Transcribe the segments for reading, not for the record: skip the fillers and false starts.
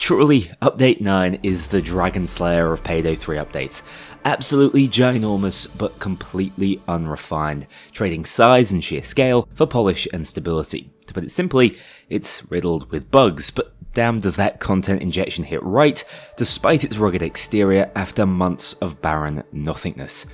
Truly, Update 9 is the Dragon Slayer of Payday 3 updates. Absolutely ginormous, but completely unrefined, trading size and sheer scale for polish and stability. To put it simply, it's riddled with bugs, but damn does that content injection hit right, despite its rugged exterior after months of barren nothingness.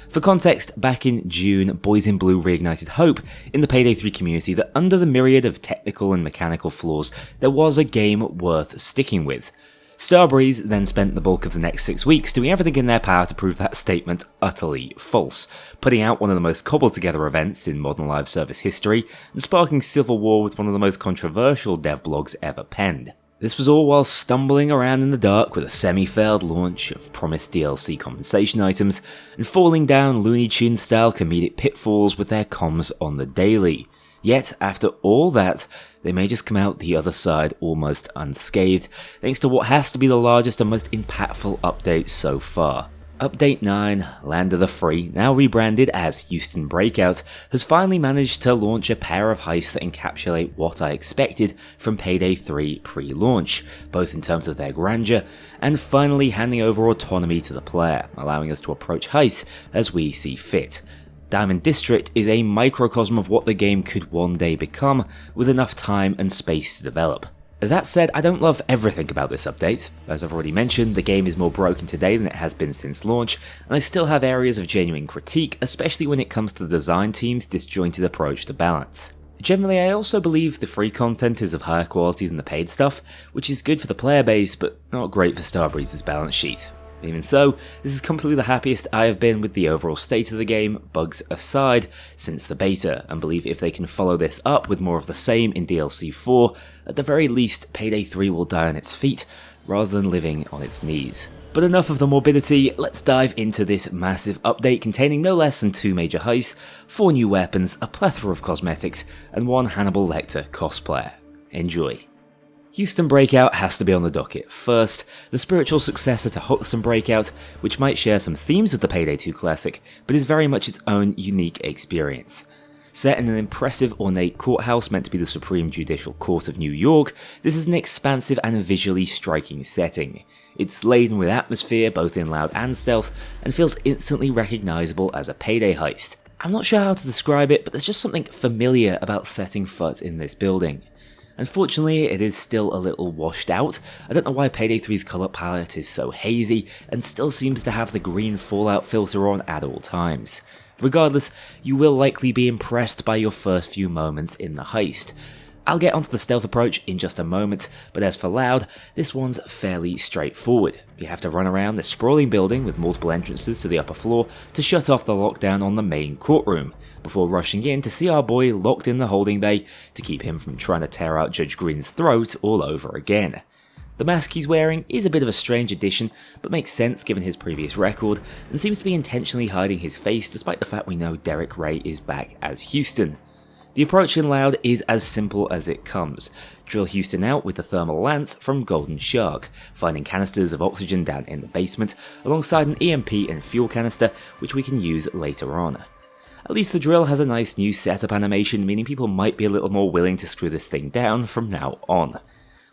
For context, back in June, Boys in Blue reignited hope in the Payday 3 community that under the myriad of technical and mechanical flaws, there was a game worth sticking with. Starbreeze then spent the bulk of the next 6 weeks doing everything in their power to prove that statement utterly false, putting out one of the most cobbled together events in modern live service history, and sparking civil war with one of the most controversial dev blogs ever penned. This was all while stumbling around in the dark with a semi-failed launch of promised DLC compensation items, and falling down Looney Tunes-style comedic pitfalls with their comms on the daily. Yet, after all that, they may just come out the other side almost unscathed, thanks to what has to be the largest and most impactful update so far. Update 9, Land of the Free, now rebranded as Houston Breakout, has finally managed to launch a pair of heists that encapsulate what I expected from Payday 3 pre-launch, both in terms of their grandeur, and finally handing over autonomy to the player, allowing us to approach heists as we see fit. Diamond District is a microcosm of what the game could one day become, with enough time and space to develop. That said, I don't love everything about this update. As I've already mentioned, the game is more broken today than it has been since launch, and I still have areas of genuine critique, especially when it comes to the design team's disjointed approach to balance. Generally, I also believe the free content is of higher quality than the paid stuff, which is good for the player base, but not great for Starbreeze's balance sheet. Even so, this is comfortably the happiest I have been with the overall state of the game, bugs aside, since the beta, and believe if they can follow this up with more of the same in DLC 4, at the very least Payday 3 will die on its feet, rather than living on its knees. But enough of the morbidity, let's dive into this massive update containing no less than 2 major heists, 4 new weapons, a plethora of cosmetics, and 1 Hannibal Lecter cosplayer. Enjoy. Houston Breakout has to be on the docket. First, the spiritual successor to Hoxton Breakout, which might share some themes with the Payday 2 classic, but is very much its own unique experience. Set in an impressive ornate courthouse meant to be the Supreme Judicial Court of New York, this is an expansive and visually striking setting. It's laden with atmosphere, both in loud and stealth, and feels instantly recognisable as a Payday heist. I'm not sure how to describe it, but there's just something familiar about setting foot in this building. Unfortunately, it is still a little washed out. I don't know why Payday 3's colour palette is so hazy, and still seems to have the green Fallout filter on at all times. Regardless, you will likely be impressed by your first few moments in the heist. I'll get onto the stealth approach in just a moment, but as for loud, this one's fairly straightforward. You have to run around this sprawling building with multiple entrances to the upper floor to shut off the lockdown on the main courtroom, before rushing in to see our boy locked in the holding bay to keep him from trying to tear out Judge Green's throat all over again. The mask he's wearing is a bit of a strange addition, but makes sense given his previous record, and seems to be intentionally hiding his face despite the fact we know Derek Ray is back as Houston. The approach in Loud is as simple as it comes. Drill Houston out with the thermal lance from Golden Shark, finding canisters of oxygen down in the basement, alongside an EMP and fuel canister which we can use later on. At least the drill has a nice new setup animation, meaning people might be a little more willing to screw this thing down from now on.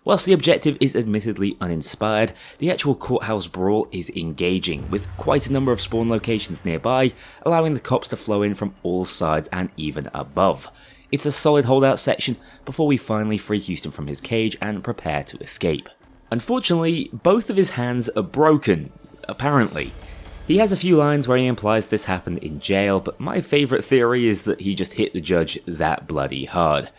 Whilst the objective is admittedly uninspired, the actual courthouse brawl is engaging, with quite a number of spawn locations nearby, allowing the cops to flow in from all sides and even above. It's a solid holdout section before we finally free Houston from his cage and prepare to escape. Unfortunately, both of his hands are broken, apparently. He has a few lines where he implies this happened in jail, but my favourite theory is that he just hit the judge that bloody hard.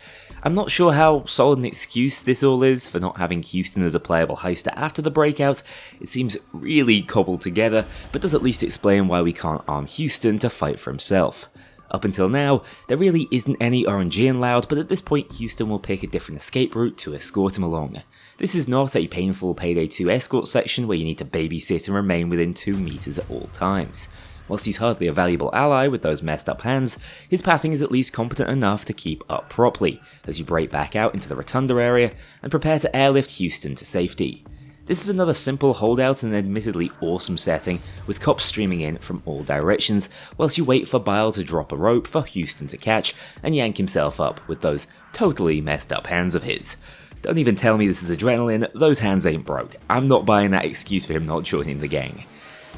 I'm not sure how solid an excuse this all is for not having Houston as a playable heister after the breakout. It seems really cobbled together, but does at least explain why we can't arm Houston to fight for himself. Up until now, there really isn't any RNG in Loud, but at this point Houston will pick a different escape route to escort him along. This is not a painful Payday 2 escort section where you need to babysit and remain within 2 meters at all times. Whilst he's hardly a valuable ally with those messed up hands, his pathing is at least competent enough to keep up properly, as you break back out into the rotunda area and prepare to airlift Houston to safety. This is another simple holdout in an admittedly awesome setting, with cops streaming in from all directions, whilst you wait for Bile to drop a rope for Houston to catch and yank himself up with those totally messed up hands of his. Don't even tell me this is adrenaline, those hands ain't broke. I'm not buying that excuse for him not joining the gang.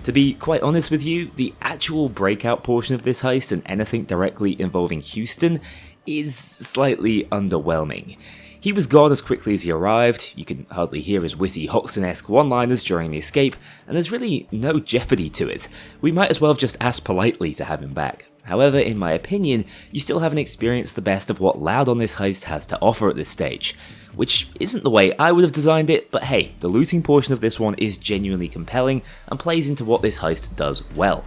To be quite honest with you, the actual breakout portion of this heist and anything directly involving Houston is slightly underwhelming. He was gone as quickly as he arrived, you can hardly hear his witty Hoxton-esque one-liners during the escape, and there's really no jeopardy to it. We might as well have just asked politely to have him back. However, in my opinion, you still haven't experienced the best of what Loud on this heist has to offer at this stage. Which isn't the way I would have designed it, but hey, the looting portion of this one is genuinely compelling and plays into what this heist does well.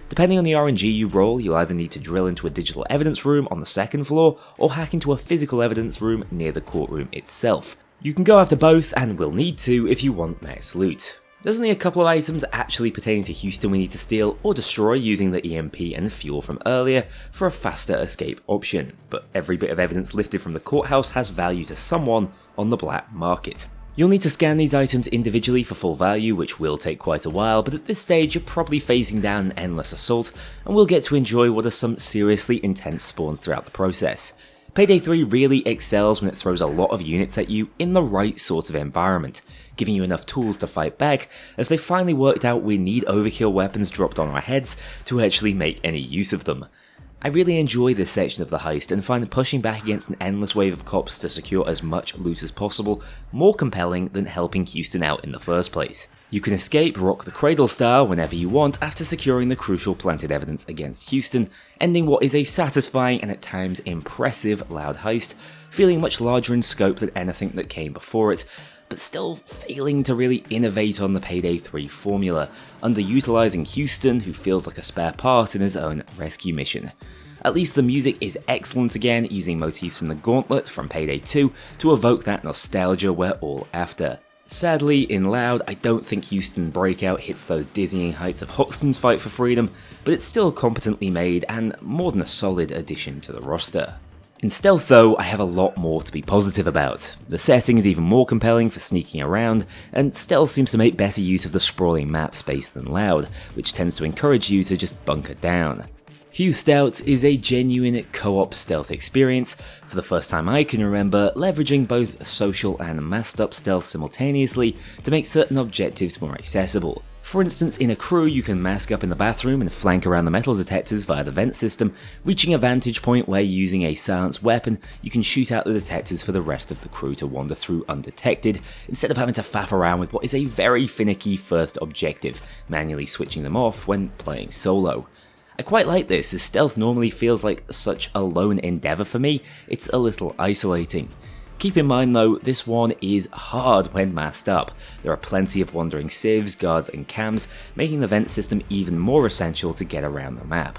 Depending on the RNG you roll, you'll either need to drill into a digital evidence room on the second floor, or hack into a physical evidence room near the courtroom itself. You can go after both, and will need to if you want max loot. There's only a couple of items actually pertaining to Houston we need to steal or destroy using the EMP and fuel from earlier for a faster escape option, but every bit of evidence lifted from the courthouse has value to someone on the black market. You'll need to scan these items individually for full value, which will take quite a while, but at this stage you're probably facing down an endless assault, and we'll get to enjoy what are some seriously intense spawns throughout the process. Payday 3 really excels when it throws a lot of units at you in the right sort of environment, giving you enough tools to fight back, as they finally worked out we need overkill weapons dropped on our heads to actually make any use of them. I really enjoy this section of the heist and find pushing back against an endless wave of cops to secure as much loot as possible more compelling than helping Houston out in the first place. You can escape Rock the Cradle style whenever you want after securing the crucial planted evidence against Houston, ending what is a satisfying and at times impressive Loud heist, feeling much larger in scope than anything that came before it, but still failing to really innovate on the Payday 3 formula, underutilizing Houston, who feels like a spare part in his own rescue mission. At least the music is excellent again, using motifs from the Gauntlet from Payday 2 to evoke that nostalgia we're all after. Sadly, in Loud, I don't think Houston Breakout hits those dizzying heights of Hoxton's fight for freedom, but it's still competently made and more than a solid addition to the roster. In Stealth though, I have a lot more to be positive about. The setting is even more compelling for sneaking around, and Stealth seems to make better use of the sprawling map space than Loud, which tends to encourage you to just bunker down. Heist is a genuine co-op stealth experience, for the first time I can remember, leveraging both social and masked up stealth simultaneously to make certain objectives more accessible. For instance, in a crew you can mask up in the bathroom and flank around the metal detectors via the vent system, reaching a vantage point where using a silenced weapon you can shoot out the detectors for the rest of the crew to wander through undetected, instead of having to faff around with what is a very finicky first objective, manually switching them off when playing solo. I quite like this, as stealth normally feels like such a lone endeavour for me, it's a little isolating. Keep in mind though, this one is hard when masked up. There are plenty of wandering civs, guards and cams, making the vent system even more essential to get around the map.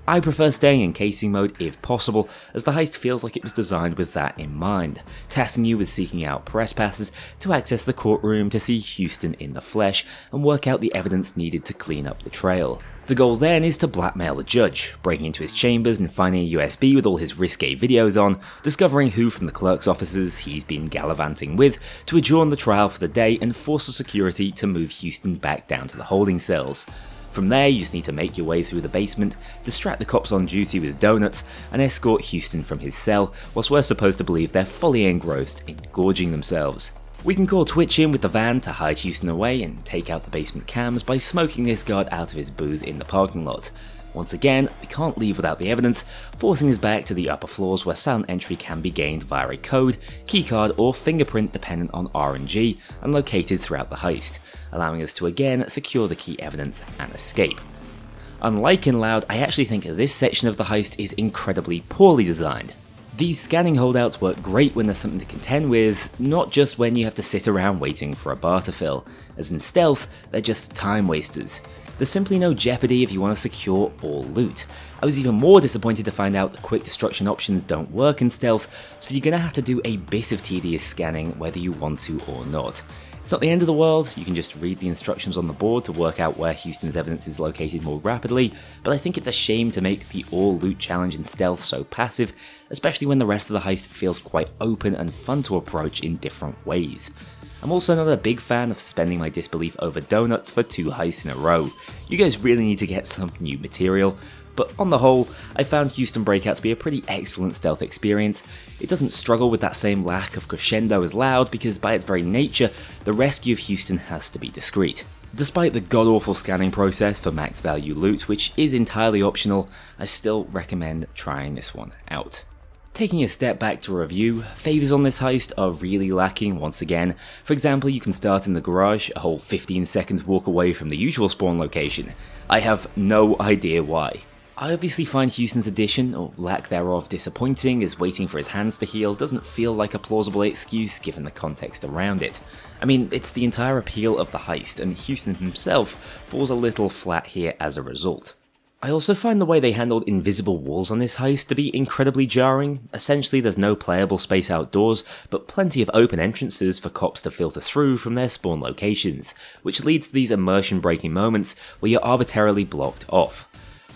I prefer staying in casing mode if possible, as the heist feels like it was designed with that in mind, tasking you with seeking out press passes to access the courtroom to see Houston in the flesh and work out the evidence needed to clean up the trail. The goal then is to blackmail the judge, breaking into his chambers and finding a USB with all his risque videos on, discovering who from the clerk's offices he's been gallivanting with to adjourn the trial for the day and force the security to move Houston back down to the holding cells. From there, you just need to make your way through the basement, distract the cops on duty with donuts, and escort Houston from his cell, whilst we're supposed to believe they're fully engrossed in gorging themselves. We can call Twitch in with the van to hide Houston away and take out the basement cams by smoking this guard out of his booth in the parking lot. Once again, we can't leave without the evidence, forcing us back to the upper floors where silent entry can be gained via a code, keycard or fingerprint dependent on RNG and located throughout the heist, allowing us to again secure the key evidence and escape. Unlike in Loud, I actually think this section of the heist is incredibly poorly designed. These scanning holdouts work great when there's something to contend with, not just when you have to sit around waiting for a bar to fill, as in Stealth, they're just time wasters. There's simply no jeopardy if you want to secure all loot. I was even more disappointed to find out the quick destruction options don't work in Stealth, so you're going to have to do a bit of tedious scanning whether you want to or not. It's not the end of the world, you can just read the instructions on the board to work out where Houston's evidence is located more rapidly, but I think it's a shame to make the all loot challenge in Stealth so passive, especially when the rest of the heist feels quite open and fun to approach in different ways. I'm also not a big fan of spending my disbelief over donuts for 2 heists in a row. You guys really need to get some new material, but on the whole, I found Houston Breakout to be a pretty excellent stealth experience. It doesn't struggle with that same lack of crescendo as Loud because by its very nature, the rescue of Houston has to be discreet. Despite the god-awful scanning process for max value loot, which is entirely optional, I still recommend trying this one out. Taking a step back to review, favors on this heist are really lacking once again. For example, you can start in the garage, a whole 15 seconds walk away from the usual spawn location. I have no idea why. I obviously find Houston's addition, or lack thereof, disappointing, as waiting for his hands to heal doesn't feel like a plausible excuse given the context around it. I mean, it's the entire appeal of the heist, and Houston himself falls a little flat here as a result. I also find the way they handled invisible walls on this heist to be incredibly jarring. Essentially, there's no playable space outdoors, but plenty of open entrances for cops to filter through from their spawn locations, which leads to these immersion-breaking moments where you're arbitrarily blocked off.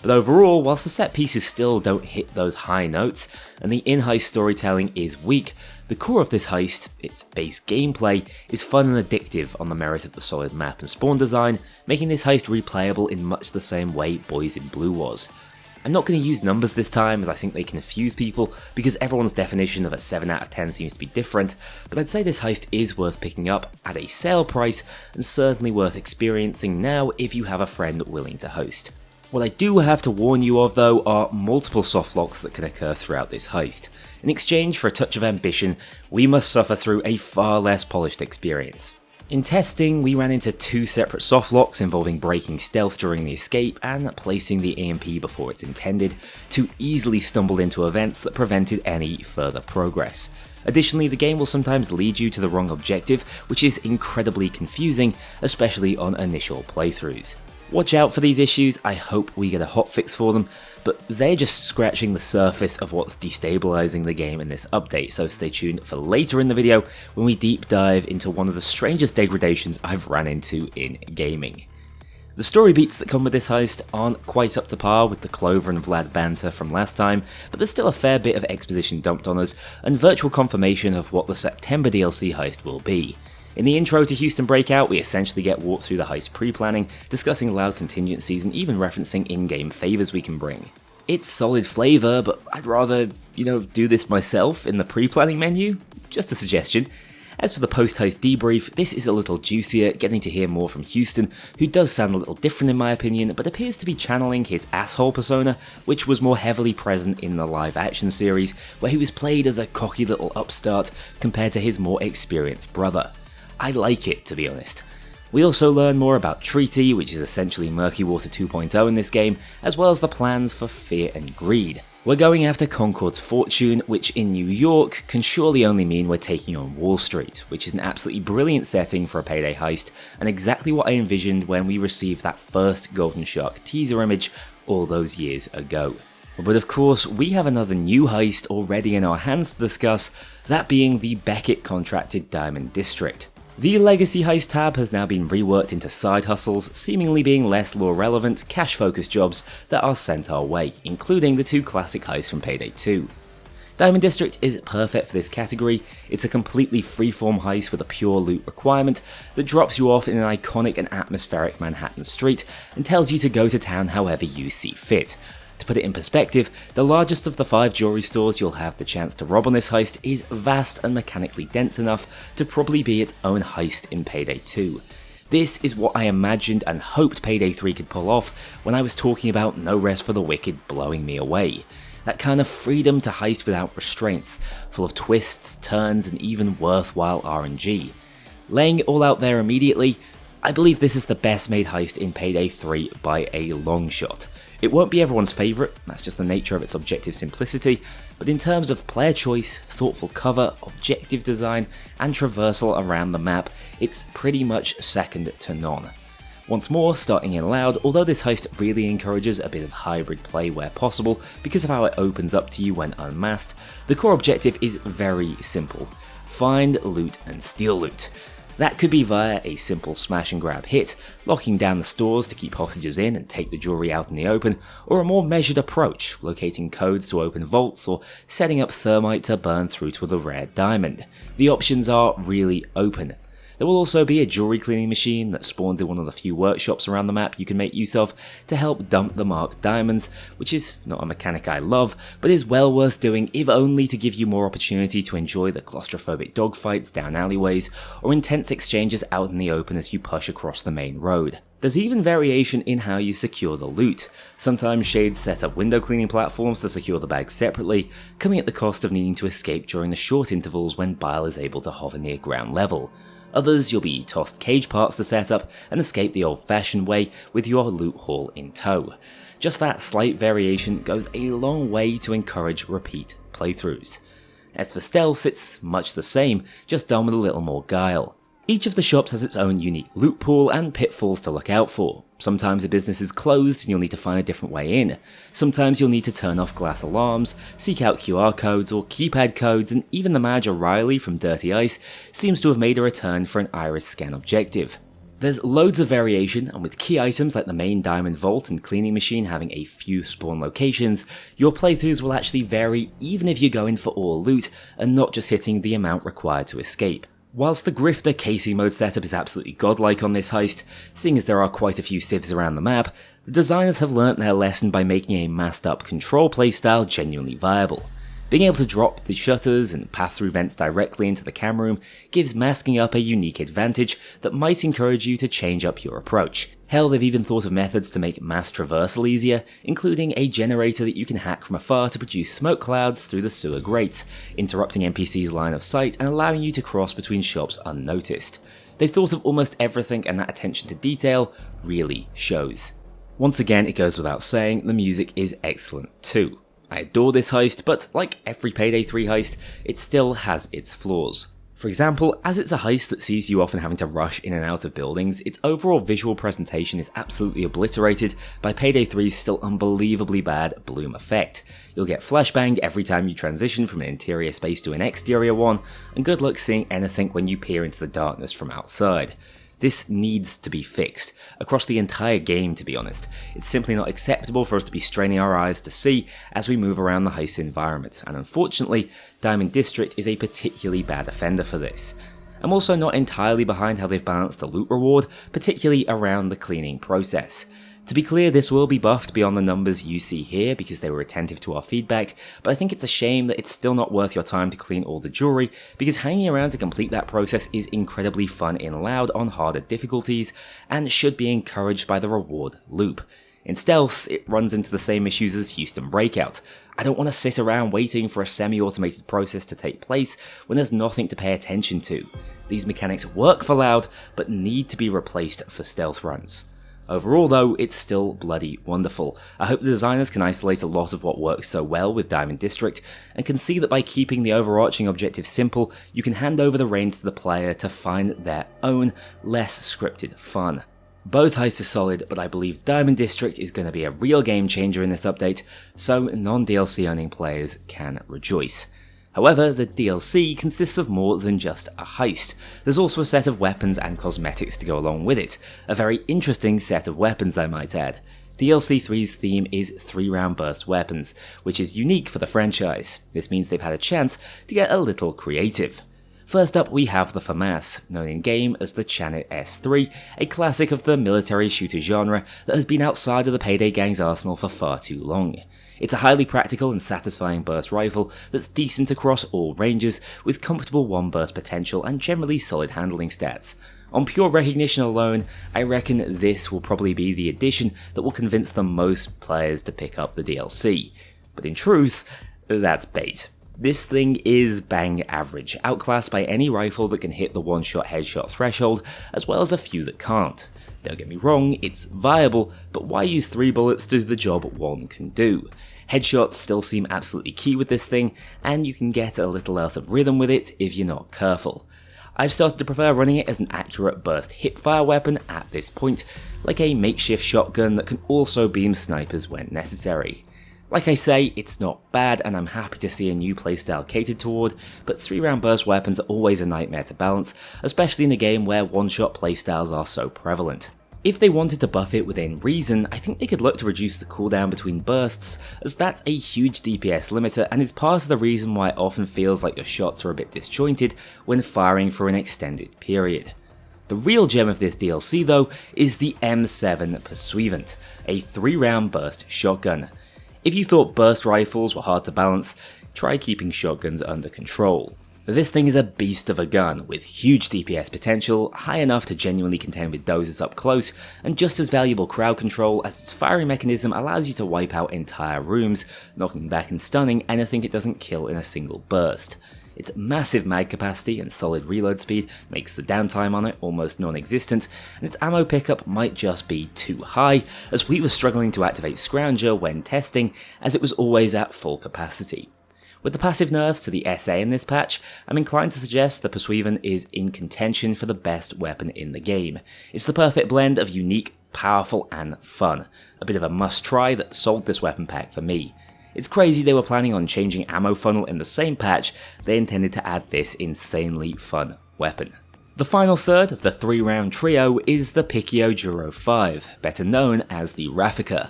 But overall, whilst the set pieces still don't hit those high notes, and the in-heist storytelling is weak, the core of this heist, its base gameplay, is fun and addictive on the merit of the solid map and spawn design, making this heist replayable in much the same way Boys in Blue was. I'm not going to use numbers this time as I think they confuse people because everyone's definition of a 7 out of 10 seems to be different, but I'd say this heist is worth picking up at a sale price and certainly worth experiencing now if you have a friend willing to host. What I do have to warn you of though are multiple softlocks that can occur throughout this heist. In exchange for a touch of ambition, we must suffer through a far less polished experience. In testing, we ran into 2 separate softlocks involving breaking stealth during the escape and placing the EMP before it's intended, to easily stumble into events that prevented any further progress. Additionally, the game will sometimes lead you to the wrong objective, which is incredibly confusing, especially on initial playthroughs. Watch out for these issues, I hope we get a hotfix for them, but they're just scratching the surface of what's destabilizing the game in this update, so stay tuned for later in the video when we deep dive into one of the strangest degradations I've ran into in gaming. The story beats that come with this heist aren't quite up to par with the Clover and Vlad banter from last time, but there's still a fair bit of exposition dumped on us and virtual confirmation of what the September DLC heist will be. In the intro to Houston Breakout, we essentially get walked through the heist pre-planning, discussing Loud contingencies and even referencing in-game favours we can bring. It's solid flavour, but I'd rather, do this myself in the pre-planning menu? Just a suggestion. As for the post-heist debrief, this is a little juicier, getting to hear more from Houston, who does sound a little different in my opinion, but appears to be channeling his asshole persona, which was more heavily present in the live action series, where he was played as a cocky little upstart compared to his more experienced brother. I like it, to be honest. We also learn more about Treaty, which is essentially Murky Water 2.0 in this game, as well as the plans for Fear and Greed. We're going after Concord's fortune, which in New York can surely only mean we're taking on Wall Street, which is an absolutely brilliant setting for a Payday heist, and exactly what I envisioned when we received that first Golden Shark teaser image all those years ago. But of course, we have another new heist already in our hands to discuss, that being the Beckett-contracted Diamond District. The Legacy Heist tab has now been reworked into side hustles, seemingly being less lore-relevant, cash-focused jobs that are sent our way, including the 2 classic heists from Payday 2. Diamond District is perfect for this category. It's a completely freeform heist with a pure loot requirement that drops you off in an iconic and atmospheric Manhattan street and tells you to go to town however you see fit. To put it in perspective, the largest of the 5 jewelry stores you'll have the chance to rob on this heist is vast and mechanically dense enough to probably be its own heist in Payday 2. This is what I imagined and hoped Payday 3 could pull off when I was talking about No Rest for the Wicked blowing me away. That kind of freedom to heist without restraints, full of twists, turns, and even worthwhile RNG. Laying it all out there immediately, I believe this is the best made heist in Payday 3 by a long shot. It won't be everyone's favourite, that's just the nature of its objective simplicity, but in terms of player choice, thoughtful cover, objective design, and traversal around the map, it's pretty much second to none. Once more, starting in Loud, although this heist really encourages a bit of hybrid play where possible because of how it opens up to you when unmasked, the core objective is very simple: find, loot, and steal loot. That could be via a simple smash and grab hit, locking down the stores to keep hostages in and take the jewelry out in the open, or a more measured approach, locating codes to open vaults or setting up thermite to burn through to the rare diamond. The options are really open. There will also be a jewelry cleaning machine that spawns in one of the few workshops around the map you can make use of to help dump the marked diamonds, which is not a mechanic I love, but is well worth doing if only to give you more opportunity to enjoy the claustrophobic dogfights down alleyways or intense exchanges out in the open as you push across the main road. There's even variation in how you secure the loot. Sometimes shades set up window cleaning platforms to secure the bags separately, coming at the cost of needing to escape during the short intervals when Bile is able to hover near ground level. Others you'll be tossed cage parts to set up and escape the old-fashioned way with your loot haul in tow. Just that slight variation goes a long way to encourage repeat playthroughs. As for stealth, it's much the same, just done with a little more guile. Each of the shops has its own unique loot pool and pitfalls to look out for. Sometimes a business is closed and you'll need to find a different way in. Sometimes you'll need to turn off glass alarms, seek out QR codes or keypad codes, and even the manager Riley from Dirty Ice seems to have made a return for an iris scan objective. There's loads of variation, and with key items like the main diamond vault and cleaning machine having a few spawn locations, your playthroughs will actually vary even if you're going for all loot and not just hitting the amount required to escape. Whilst the Grifter Casey mode setup is absolutely godlike on this heist, seeing as there are quite a few civs around the map, the designers have learnt their lesson by making a masked up control playstyle genuinely viable. Being able to drop the shutters and pass through vents directly into the cam room gives masking up a unique advantage that might encourage you to change up your approach. Hell, they've even thought of methods to make mass traversal easier, including a generator that you can hack from afar to produce smoke clouds through the sewer grates, interrupting NPC's line of sight and allowing you to cross between shops unnoticed. They've thought of almost everything, and that attention to detail really shows. Once again, it goes without saying, the music is excellent too. I adore this heist, but like every Payday 3 heist, it still has its flaws. For example, as it's a heist that sees you often having to rush in and out of buildings, its overall visual presentation is absolutely obliterated by Payday 3's still unbelievably bad bloom effect. You'll get flashbang every time you transition from an interior space to an exterior one, and good luck seeing anything when you peer into the darkness from outside. This needs to be fixed, across the entire game to be honest. It's simply not acceptable for us to be straining our eyes to see as we move around the heist environment, and unfortunately, Diamond District is a particularly bad offender for this. I'm also not entirely behind how they've balanced the loot reward, particularly around the cleaning process. To be clear, this will be buffed beyond the numbers you see here because they were attentive to our feedback, but I think it's a shame that it's still not worth your time to clean all the jewelry, because hanging around to complete that process is incredibly fun in loud on harder difficulties, and should be encouraged by the reward loop. In stealth, it runs into the same issues as Houston Breakout. I don't want to sit around waiting for a semi-automated process to take place when there's nothing to pay attention to. These mechanics work for loud, but need to be replaced for stealth runs. Overall though, it's still bloody wonderful. I hope the designers can isolate a lot of what works so well with Diamond District, and can see that by keeping the overarching objective simple, you can hand over the reins to the player to find their own, less scripted fun. Both heists are solid, but I believe Diamond District is going to be a real game changer in this update, so non-DLC owning players can rejoice. However, the DLC consists of more than just a heist. There's also a set of weapons and cosmetics to go along with it. A very interesting set of weapons, I might add. DLC 3's theme is 3-round burst weapons, which is unique for the franchise. This means they've had a chance to get a little creative. First up, we have the FAMAS, known in-game as the Chanet S3, a classic of the military shooter genre that has been outside of the Payday gang's arsenal for far too long. It's a highly practical and satisfying burst rifle that's decent across all ranges, with comfortable one-burst potential and generally solid handling stats. On pure recognition alone, I reckon this will probably be the addition that will convince the most players to pick up the DLC. But in truth, that's bait. This thing is bang average, outclassed by any rifle that can hit the one-shot headshot threshold, as well as a few that can't. Don't get me wrong, it's viable, but why use 3 bullets to do the job one can do? Headshots still seem absolutely key with this thing, and you can get a little out of rhythm with it if you're not careful. I've started to prefer running it as an accurate burst hipfire weapon at this point, like a makeshift shotgun that can also beam snipers when necessary. Like I say, it's not bad, and I'm happy to see a new playstyle catered toward, but 3-round burst weapons are always a nightmare to balance, especially in a game where one-shot playstyles are so prevalent. If they wanted to buff it within reason, I think they could look to reduce the cooldown between bursts, as that's a huge DPS limiter and is part of the reason why it often feels like your shots are a bit disjointed when firing for an extended period. The real gem of this DLC though is the M7 Pursuivant, a 3-round burst shotgun. If you thought burst rifles were hard to balance, try keeping shotguns under control. This thing is a beast of a gun, with huge DPS potential, high enough to genuinely contend with dozers up close, and just as valuable crowd control as its firing mechanism allows you to wipe out entire rooms, knocking back and stunning anything it doesn't kill in a single burst. Its massive mag capacity and solid reload speed makes the downtime on it almost non-existent, and its ammo pickup might just be too high, as we were struggling to activate Scrounger when testing, as it was always at full capacity. With the passive nerfs to the SA in this patch, I'm inclined to suggest the Pursuivant is in contention for the best weapon in the game. It's the perfect blend of unique, powerful and fun. A bit of a must-try that sold this weapon pack for me. It's crazy they were planning on changing ammo funnel in the same patch, they intended to add this insanely fun weapon. The final third of the 3-round trio is the Picchio Duro 5, better known as the Raffica.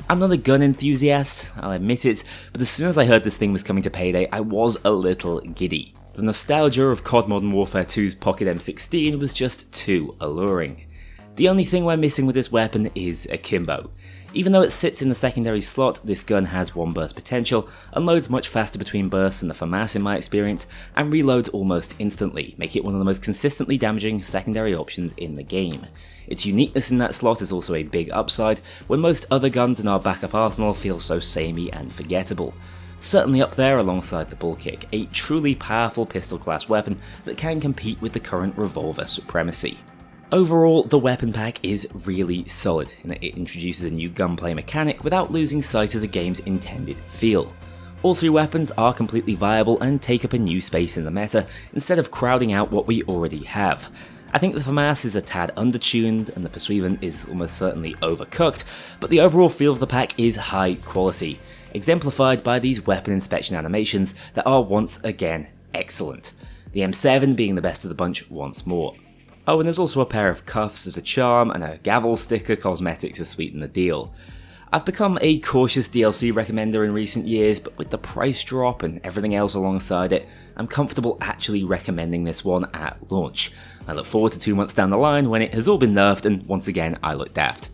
I'm not a gun enthusiast, I'll admit it, but as soon as I heard this thing was coming to Payday, I was a little giddy. The nostalgia of COD Modern Warfare 2's Pocket M16 was just too alluring. The only thing we're missing with this weapon is akimbo. Even though it sits in the secondary slot, this gun has 1 burst potential, unloads much faster between bursts than the FAMAS in my experience, and reloads almost instantly, making it one of the most consistently damaging secondary options in the game. Its uniqueness in that slot is also a big upside, when most other guns in our backup arsenal feel so samey and forgettable. Certainly up there alongside the bull kick, a truly powerful pistol class weapon that can compete with the current revolver supremacy. Overall, the weapon pack is really solid in that it introduces a new gunplay mechanic without losing sight of the game's intended feel. All 3 weapons are completely viable and take up a new space in the meta instead of crowding out what we already have. I think the FAMAS is a tad undertuned and the Pursuivant is almost certainly overcooked, but the overall feel of the pack is high quality, exemplified by these weapon inspection animations that are once again excellent, the M7 being the best of the bunch once more. Oh, and there's also a pair of cuffs as a charm and a gavel sticker cosmetic to sweeten the deal. I've become a cautious DLC recommender in recent years, but with the price drop and everything else alongside it, I'm comfortable actually recommending this one at launch. I look forward to 2 months down the line when it has all been nerfed and once again I look daft.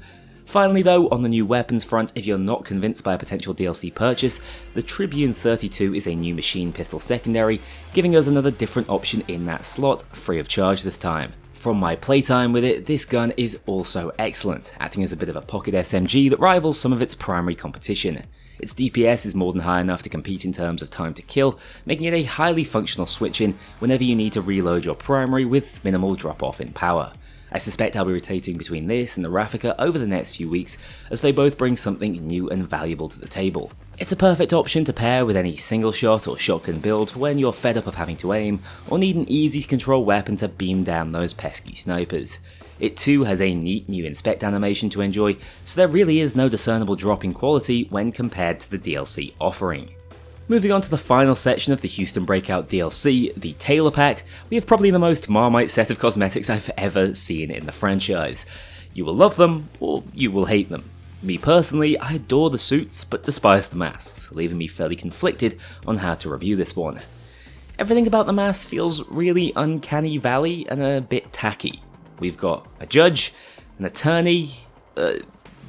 Finally though, on the new weapons front, if you're not convinced by a potential DLC purchase, the Tribune 32 is a new machine pistol secondary, giving us another different option in that slot, free of charge this time. From my playtime with it, this gun is also excellent, acting as a bit of a pocket SMG that rivals some of its primary competition. Its DPS is more than high enough to compete in terms of time to kill, making it a highly functional switch-in whenever you need to reload your primary with minimal drop-off in power. I suspect I'll be rotating between this and the Raffica over the next few weeks, as they both bring something new and valuable to the table. It's a perfect option to pair with any single shot or shotgun build for when you're fed up of having to aim, or need an easy to control weapon to beam down those pesky snipers. It too has a neat new inspect animation to enjoy, so there really is no discernible drop in quality when compared to the DLC offering. Moving on to the final section of the Houston Breakout DLC, the Tailor Pack, we have probably the most Marmite set of cosmetics I've ever seen in the franchise. You will love them, or you will hate them. Me personally, I adore the suits, but despise the masks, leaving me fairly conflicted on how to review this one. Everything about the masks feels really uncanny valley and a bit tacky. We've got a judge, an attorney,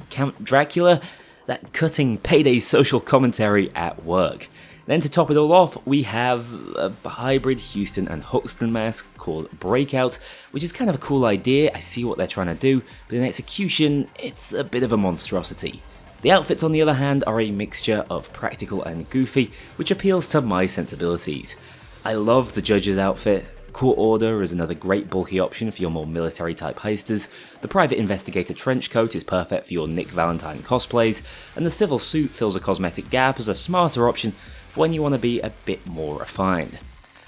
Count Dracula, that cutting Payday social commentary at work. Then to top it all off, we have a hybrid Houston and Hoxton mask called Breakout, which is kind of a cool idea. I see what they're trying to do, but in execution, it's a bit of a monstrosity. The outfits on the other hand are a mixture of practical and goofy, which appeals to my sensibilities. I love the judge's outfit. Court Order is another great bulky option for your more military type heisters, the Private Investigator trench coat is perfect for your Nick Valentine cosplays, and the Civil suit fills a cosmetic gap as a smarter option for when you want to be a bit more refined.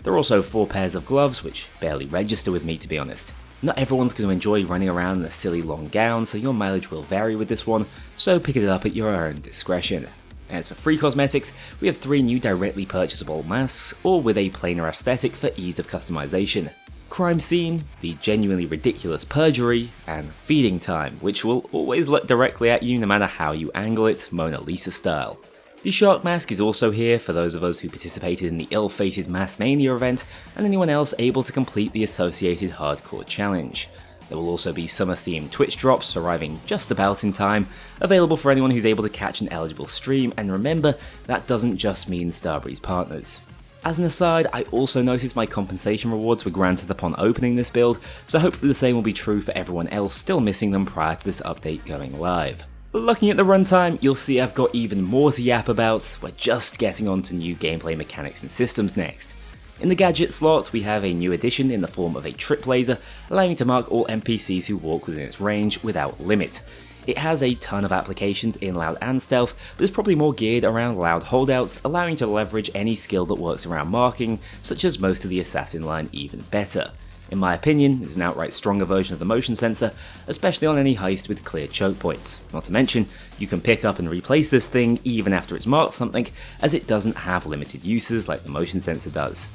There are also 4 pairs of gloves, which barely register with me to be honest. Not everyone's going to enjoy running around in a silly long gown, so your mileage will vary with this one, so pick it up at your own discretion. As for free cosmetics, we have 3 new directly purchasable masks, all with a plainer aesthetic for ease of customization. Crime Scene, the genuinely ridiculous Perjury, and Feeding Time, which will always look directly at you no matter how you angle it, Mona Lisa style. The Shark Mask is also here for those of us who participated in the ill-fated Mass Mania event, and anyone else able to complete the associated hardcore challenge. There will also be summer-themed Twitch drops arriving just about in time, available for anyone who's able to catch an eligible stream, and remember, that doesn't just mean Starbreeze partners. As an aside, I also noticed my compensation rewards were granted upon opening this build, so hopefully the same will be true for everyone else still missing them prior to this update going live. Looking at the runtime, you'll see I've got even more to yap about. We're just getting onto new gameplay mechanics and systems next. In the gadget slot, we have a new addition in the form of a trip laser, allowing you to mark all NPCs who walk within its range without limit. It has a ton of applications in loud and stealth, but is probably more geared around loud holdouts, allowing you to leverage any skill that works around marking, such as most of the assassin line even better. In my opinion, it's an outright stronger version of the motion sensor, especially on any heist with clear choke points. Not to mention, you can pick up and replace this thing even after it's marked something, as it doesn't have limited uses like the motion sensor does.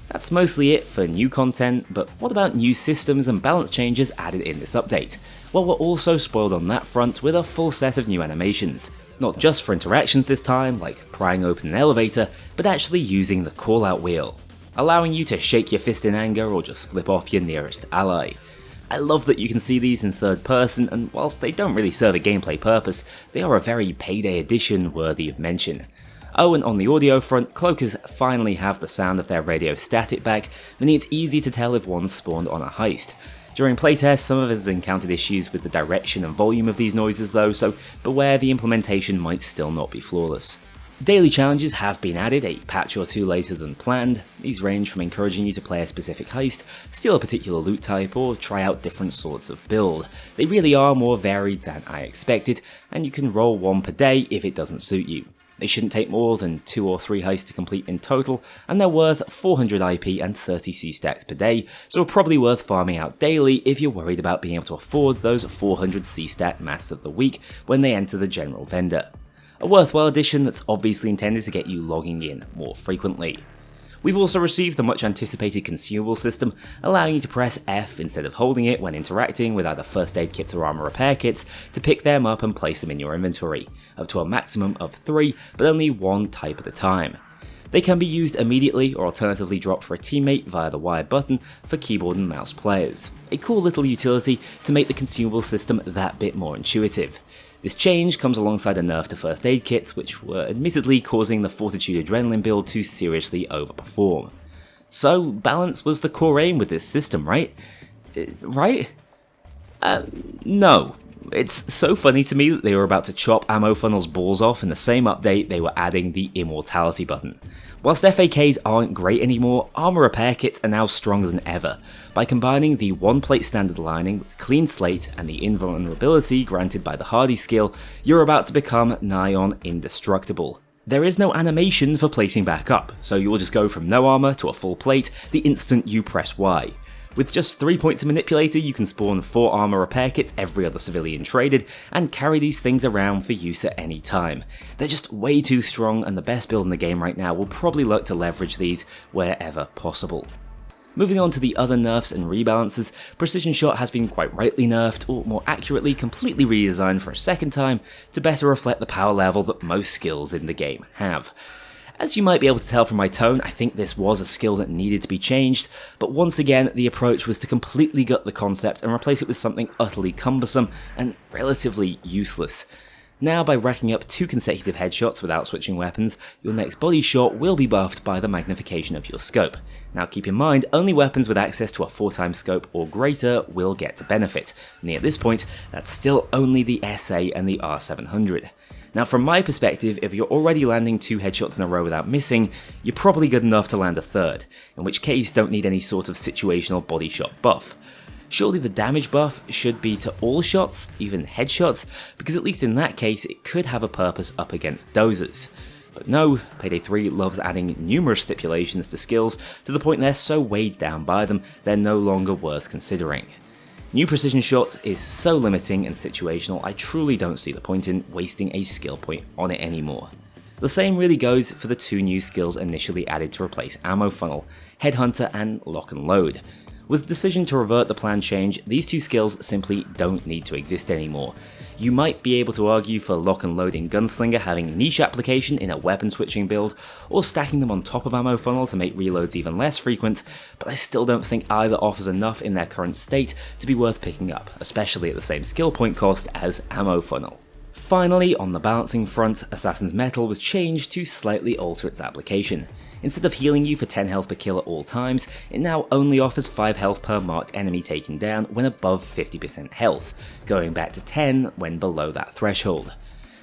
That's mostly it for new content, but what about new systems and balance changes added in this update? Well, we're also spoiled on that front with a full set of new animations. Not just for interactions this time, like prying open an elevator, but actually using the call-out wheel, allowing you to shake your fist in anger or just flip off your nearest ally. I love that you can see these in third person, and whilst they don't really serve a gameplay purpose, they are a very Payday edition worthy of mention. Oh, and on the audio front, cloakers finally have the sound of their radio static back, meaning it's easy to tell if one's spawned on a heist. During playtests, some of us encountered issues with the direction and volume of these noises though, so beware the implementation might still not be flawless. Daily challenges have been added a patch or two later than planned. These range from encouraging you to play a specific heist, steal a particular loot type, or try out different sorts of build. They really are more varied than I expected, and you can roll one per day if it doesn't suit you. They shouldn't take more than 2 or 3 heists to complete in total, and they're worth 400 IP and 30 C stacks per day, so probably worth farming out daily if you're worried about being able to afford those 400 C stack masks of the week when they enter the general vendor. A worthwhile addition that's obviously intended to get you logging in more frequently. We've also received the much anticipated consumable system, allowing you to press F instead of holding it when interacting with either first aid kits or armor repair kits to pick them up and place them in your inventory, up to a maximum of 3, but only 1 type at a time. They can be used immediately or alternatively dropped for a teammate via the Y button for keyboard and mouse players. A cool little utility to make the consumable system that bit more intuitive. This change comes alongside a nerf to first aid kits, which were admittedly causing the Fortitude Adrenaline build to seriously overperform. So, balance was the core aim with this system, right? No. It's so funny to me that they were about to chop ammo funnels balls off in the same update they were adding the immortality button. Whilst FAKs aren't great anymore, armor repair kits are now stronger than ever. By combining the 1-plate standard lining with clean slate and the invulnerability granted by the hardy skill, you're about to become nigh on indestructible. There is no animation for plating back up, so you will just go from no armor to a full plate the instant you press Y. With just 3 points of manipulator, you can spawn 4 armor repair kits every other civilian traded, and carry these things around for use at any time. They're just way too strong, and the best build in the game right now will probably look to leverage these wherever possible. Moving on to the other nerfs and rebalances, Precision Shot has been quite rightly nerfed, or more accurately, completely redesigned for a second time to better reflect the power level that most skills in the game have. As you might be able to tell from my tone, I think this was a skill that needed to be changed, but once again the approach was to completely gut the concept and replace it with something utterly cumbersome and relatively useless. Now, by racking up 2 consecutive headshots without switching weapons, your next body shot will be buffed by the magnification of your scope. Now keep in mind, only weapons with access to a 4x scope or greater will get to benefit, and at this point, that's still only the SA and the R700. Now from my perspective, if you're already landing 2 headshots in a row without missing, you're probably good enough to land a third, in which case don't need any sort of situational body shot buff. Surely the damage buff should be to all shots, even headshots, because at least in that case it could have a purpose up against dozers. But no, Payday 3 loves adding numerous stipulations to skills to the point they're so weighed down by them they're no longer worth considering. New Precision Shot is so limiting and situational, I truly don't see the point in wasting a skill point on it anymore. The same really goes for the 2 new skills initially added to replace Ammo Funnel, Headhunter and Lock and Load. With the decision to revert the planned change, these 2 skills simply don't need to exist anymore. You might be able to argue for lock and loading gunslinger having niche application in a weapon switching build, or stacking them on top of ammo funnel to make reloads even less frequent, but I still don't think either offers enough in their current state to be worth picking up, especially at the same skill point cost as ammo funnel. Finally, on the balancing front, Assassin's Metal was changed to slightly alter its application. Instead of healing you for 10 health per kill at all times, it now only offers 5 health per marked enemy taken down when above 50% health, going back to 10 when below that threshold.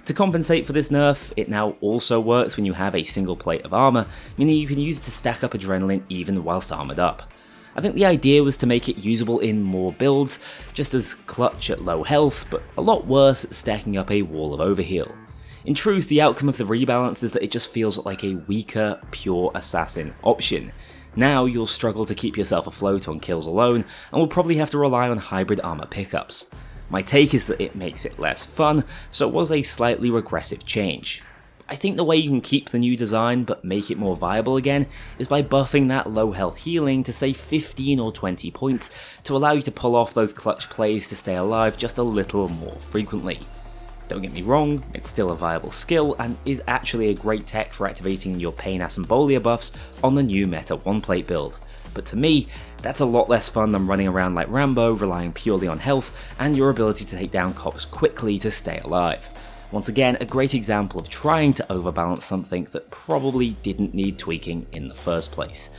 To compensate for this nerf, it now also works when you have a single plate of armor, meaning you can use it to stack up adrenaline even whilst armored up. I think the idea was to make it usable in more builds, just as clutch at low health, but a lot worse at stacking up a wall of overheal. In truth, the outcome of the rebalance is that it just feels like a weaker, pure assassin option. Now you'll struggle to keep yourself afloat on kills alone, and will probably have to rely on hybrid armor pickups. My take is that it makes it less fun, so it was a slightly regressive change. I think the way you can keep the new design but make it more viable again is by buffing that low health healing to say 15 or 20 points to allow you to pull off those clutch plays to stay alive just a little more frequently. Don't get me wrong, it's still a viable skill and is actually a great tech for activating your Pain Assemblia buffs on the new meta 1-plate build, but to me, that's a lot less fun than running around like Rambo relying purely on health and your ability to take down cops quickly to stay alive. Once again, a great example of trying to overbalance something that probably didn't need tweaking in the first place.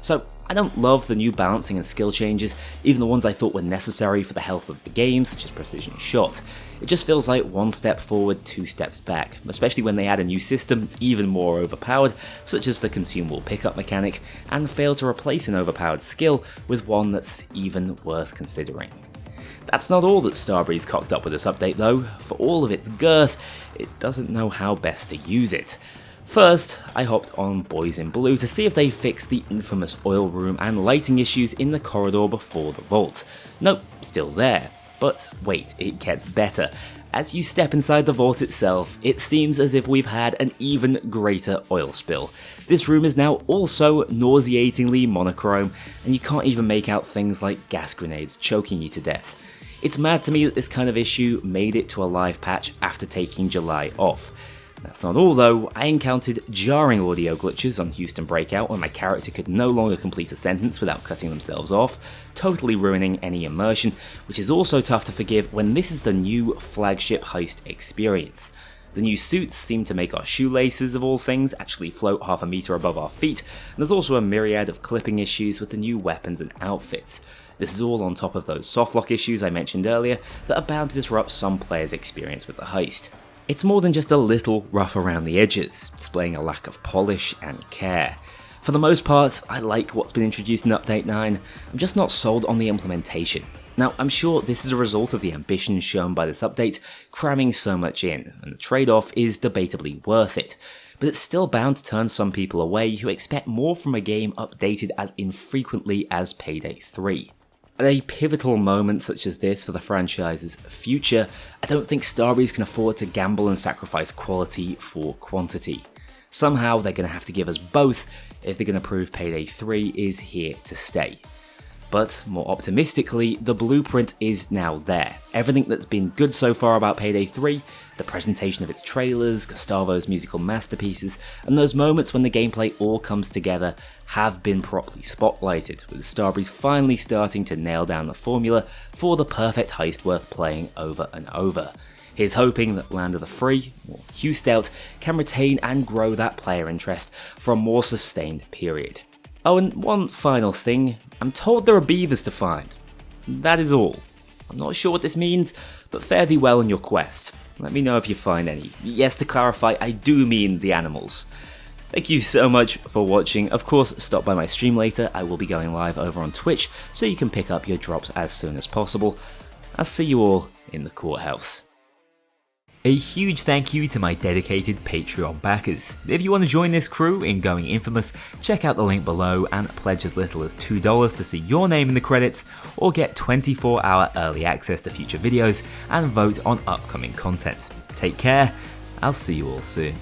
So, I don't love the new balancing and skill changes, even the ones I thought were necessary for the health of the game, such as precision shot. It just feels like one step forward, 2 steps back, especially when they add a new system that's even more overpowered, such as the consumable pickup mechanic, and fail to replace an overpowered skill with one that's even worth considering. That's not all that Starbreeze cocked up with this update though. For all of its girth, it doesn't know how best to use it. First, I hopped on Boys in Blue to see if they fixed the infamous oil room and lighting issues in the corridor before the vault. Nope, still there. But wait, it gets better. As you step inside the vault itself, it seems as if we've had an even greater oil spill. This room is now also nauseatingly monochrome, and you can't even make out things like gas grenades choking you to death. It's mad to me that this kind of issue made it to a live patch after taking July off. That's not all though, I encountered jarring audio glitches on Houston Breakout when my character could no longer complete a sentence without cutting themselves off, totally ruining any immersion, which is also tough to forgive when this is the new flagship Heist experience. The new suits seem to make our shoelaces, of all things, actually float half a meter above our feet, and there's also a myriad of clipping issues with the new weapons and outfits. This is all on top of those softlock issues I mentioned earlier that are bound to disrupt some players' experience with the Heist. It's more than just a little rough around the edges, displaying a lack of polish and care. For the most part, I like what's been introduced in Update 9, I'm just not sold on the implementation. Now, I'm sure this is a result of the ambition shown by this update, cramming so much in, and the trade-off is debatably worth it. But it's still bound to turn some people away who expect more from a game updated as infrequently as Payday 3. At a pivotal moment such as this for the franchise's future, I don't think Starbreeze can afford to gamble and sacrifice quality for quantity. Somehow they're going to have to give us both if they're going to prove Payday 3 is here to stay. But more optimistically, the blueprint is now there. Everything that's been good so far about Payday 3, the presentation of its trailers, Gustavo's musical masterpieces, and those moments when the gameplay all comes together have been properly spotlighted, with Starbreeze finally starting to nail down the formula for the perfect heist worth playing over and over. Here's hoping that Land of the Free, or Heist, can retain and grow that player interest for a more sustained period. Oh, and one final thing, I'm told there are beavers to find. That is all. I'm not sure what this means, but fare thee well on your quest. Let me know if you find any. Yes, to clarify, I do mean the animals. Thank you so much for watching. Of course, stop by my stream later. I will be going live over on Twitch, so you can pick up your drops as soon as possible. I'll see you all in the courthouse. A huge thank you to my dedicated Patreon backers. If you want to join this crew in going infamous, check out the link below and pledge as little as $2 to see your name in the credits, or get 24-hour early access to future videos and vote on upcoming content. Take care, I'll see you all soon.